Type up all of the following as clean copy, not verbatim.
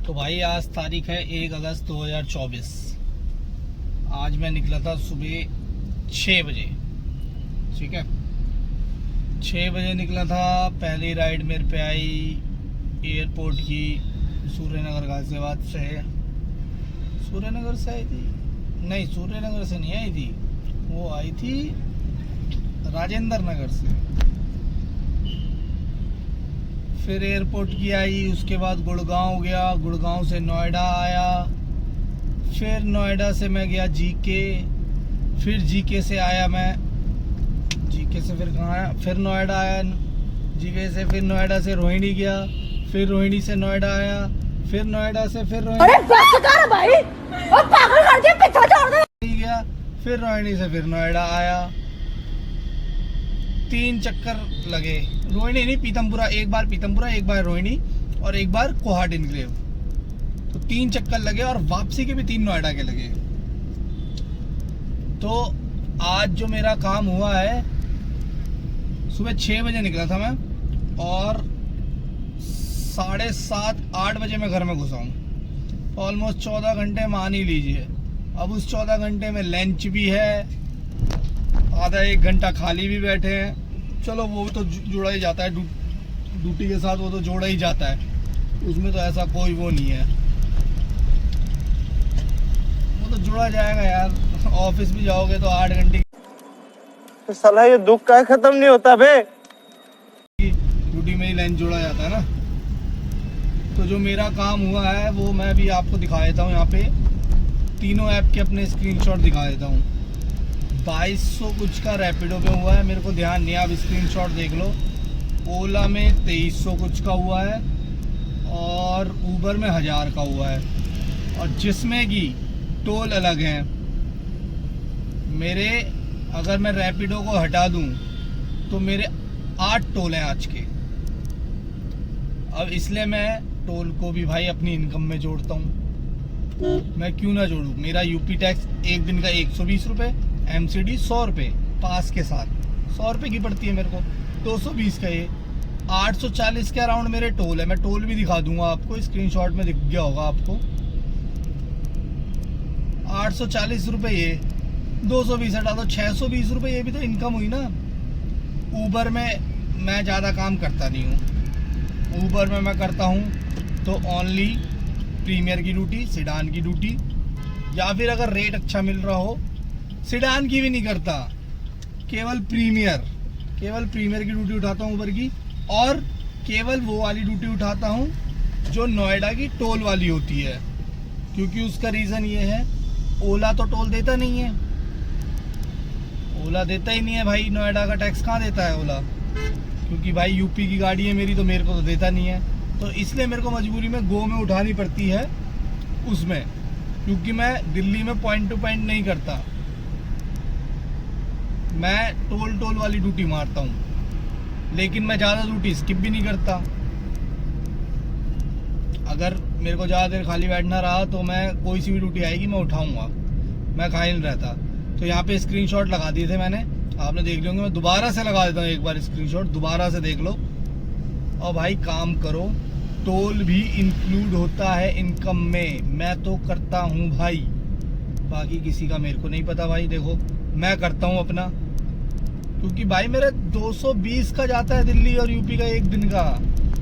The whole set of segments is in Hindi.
तो भाई आज तारीख है 1 अगस्त 2024। आज मैं निकला था सुबह 6 बजे। ठीक है, 6 बजे निकला था। पहली राइड मेरे पे आई एयरपोर्ट की, सूर्यनगर गाजियाबाद से। सूर्यनगर से आई थी? नहीं, सूर्यनगर से नहीं आई थी, वो आई थी राजेंद्र नगर से। फिर एयरपोर्ट की आई, उसके बाद गुड़गांव गया, गुड़गांव से नोएडा आया, फिर नोएडा से मैं गया जीके, फिर जीके से आया मैं, जीके से फिर कहाँ आया, फिर नोएडा आया, जीके से फिर नोएडा से रोहिणी गया, फिर रोहिणी से नोएडा आया, फिर नोएडा से फिर रोहिणी गया, फिर रोहिणी से फिर नोएडा आया। 3 चक्कर लगे। रोहिणी नहीं, पीतमपुरा, एक बार पीतमपुरा, एक बार रोहिणी और एक बार कोहाट इनक्लेव। तो 3 चक्कर लगे और वापसी के भी 3 नोएडा के लगे। तो आज जो मेरा काम हुआ है, सुबह 6 बजे निकला था मैं और 7:30-8 बजे मैं घर में घुसा हूँ। ऑलमोस्ट 14 घंटे मान ही लीजिए। अब उस 14 घंटे में लंच भी है, आधा 1 घंटा खाली भी बैठे हैं। चलो वो तो जुड़ा ही जाता है ड्यूटी के साथ, वो तो जोड़ा ही जाता है, उसमें तो ऐसा कोई वो नहीं है, वो तो जुड़ा जाएगा यार। ऑफिस भी जाओगे तो 8 घंटे तो साला ये दुख का खत्म नहीं होता बे। ड्यूटी में ही लंच जोड़ा जाता है ना। तो जो मेरा काम हुआ है वो मैं भी आपको दिखा देता हूँ। यहाँ पे तीनों ऐप के अपने स्क्रीनशॉट दिखा देता हूँ। 2200 कुछ का रैपिडो पे हुआ है, मेरे को ध्यान नहीं, आप स्क्रीनशॉट देख लो। ओला में 2300 कुछ का हुआ है और ऊबर में 1000 का हुआ है, और जिसमें कि टोल अलग हैं मेरे। अगर मैं रैपिडो को हटा दूं तो मेरे 8 टोल हैं आज के। अब इसलिए मैं टोल को भी भाई अपनी इनकम में जोड़ता हूँ। मैं क्यों ना जोड़ूं। मेरा यूपी टैक्स एक दिन का 120 रुपये, एमसीडी 100 रुपये पास के साथ, 100 रुपये की पड़ती है मेरे को, 220 का ये, 840 के अराउंड मेरे टोल है। मैं टोल भी दिखा दूंगा आपको, स्क्रीनशॉट में दिख गया होगा आपको। 840 रुपये ये, 220 हटा दो, 620 रुपये ये भी तो इनकम हुई ना। ऊबर में मैं ज़्यादा काम करता नहीं हूँ। ऊबर में मैं करता हूँ तो ओनली प्रीमियर की ड्यूटी, सिडान की ड्यूटी, या फिर अगर रेट अच्छा मिल रहा हो सिडान की भी नहीं करता, केवल प्रीमियर की ड्यूटी उठाता हूँ ऊबर की। और केवल वो वाली ड्यूटी उठाता हूँ जो नोएडा की टोल वाली होती है, क्योंकि उसका रीज़न ये है, ओला तो टोल देता नहीं है। ओला देता ही नहीं है भाई, नोएडा का टैक्स कहाँ देता है ओला, क्योंकि भाई यूपी की गाड़ी है मेरी, तो मेरे को तो देता नहीं है। तो इसलिए मेरे को मजबूरी में गो में उठानी पड़ती है उसमें, क्योंकि मैं दिल्ली में पॉइंट टू पॉइंट नहीं करता, मैं टोल वाली ड्यूटी मारता हूँ। लेकिन मैं ज़्यादा ड्यूटी स्किप भी नहीं करता। अगर मेरे को ज़्यादा देर खाली बैठना रहा तो मैं कोई सी भी ड्यूटी आएगी मैं उठाऊँगा, मैं खाली नहीं रहता। तो यहाँ पे स्क्रीनशॉट लगा दिए थे मैंने, आपने देख लियोगे। मैं दोबारा से लगा देता हूँ एक बार स्क्रीनशॉट, दोबारा से देख लो। और भाई काम करो, टोल भी इंक्लूड होता है इनकम में, मैं तो करता हूँ भाई, बाकी किसी का मेरे को नहीं पता भाई। देखो मैं करता हूँ अपना, क्योंकि भाई मेरा 220 का जाता है दिल्ली और यूपी का एक दिन का,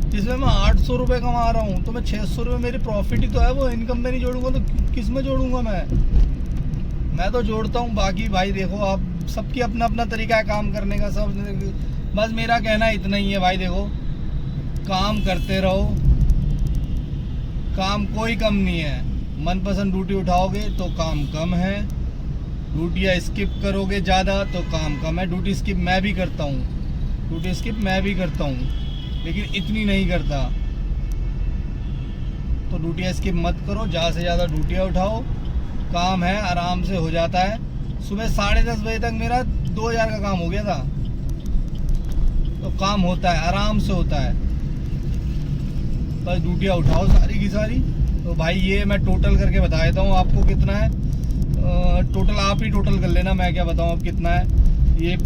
जिसमें मैं 800 रुपये कमा रहा हूँ। तो मैं 600 रुपये मेरी प्रॉफिट ही तो है, वो इनकम में नहीं जोड़ूंगा तो किस में जोड़ूंगा मैं तो जोड़ता हूँ। बाकी भाई देखो, आप सबकी अपना अपना तरीका है काम करने का, सब। बस मेरा कहना इतना ही है भाई, देखो काम करते रहो, काम कोई कम नहीं है। मनपसंद ड्यूटी उठाओगे तो काम कम है, ड्यूटियाँ स्किप करोगे ज़्यादा तो काम कम है। ड्यूटी स्किप मैं भी करता हूँ, लेकिन इतनी नहीं करता। तो ड्यूटियाँ स्किप मत करो, ज़्यादा से ज़्यादा ड्यूटियाँ उठाओ, काम है आराम से हो जाता है। सुबह 10:30 बजे तक मेरा 2000 का काम हो गया था। तो काम होता है, आराम से होता है, बस ड्यूटियाँ उठाओ सारी की सारी। तो भाई ये मैं टोटल करके बता देता हूँ आपको कितना है। टोटल आप ही टोटल कर लेना, मैं क्या बताऊँ अब कितना है। ये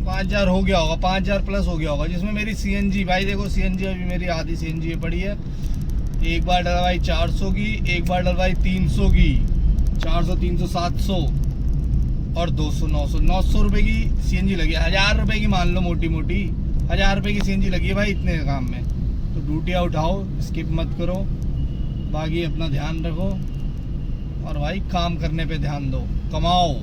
5000 हो गया होगा, 5000 प्लस हो गया होगा, जिसमें मेरी सीएनजी, भाई देखो सीएनजी अभी मेरी आधी सीएनजी पड़ी है, एक बार डलवाई 400 की, एक बार डलवाई 300 की, 400 300 700 और 200 900 900 रुपए की सीएनजी लगी है। 1000 रुपए की मान लो, मोटी मोटी 1000 रुपए की सीएनजी लगी है भाई इतने काम में। तो ड्यूटियाँ उठाओ, स्किप मत करो, बाकी अपना ध्यान रखो और भाई काम करने पे ध्यान दो, कमाओ।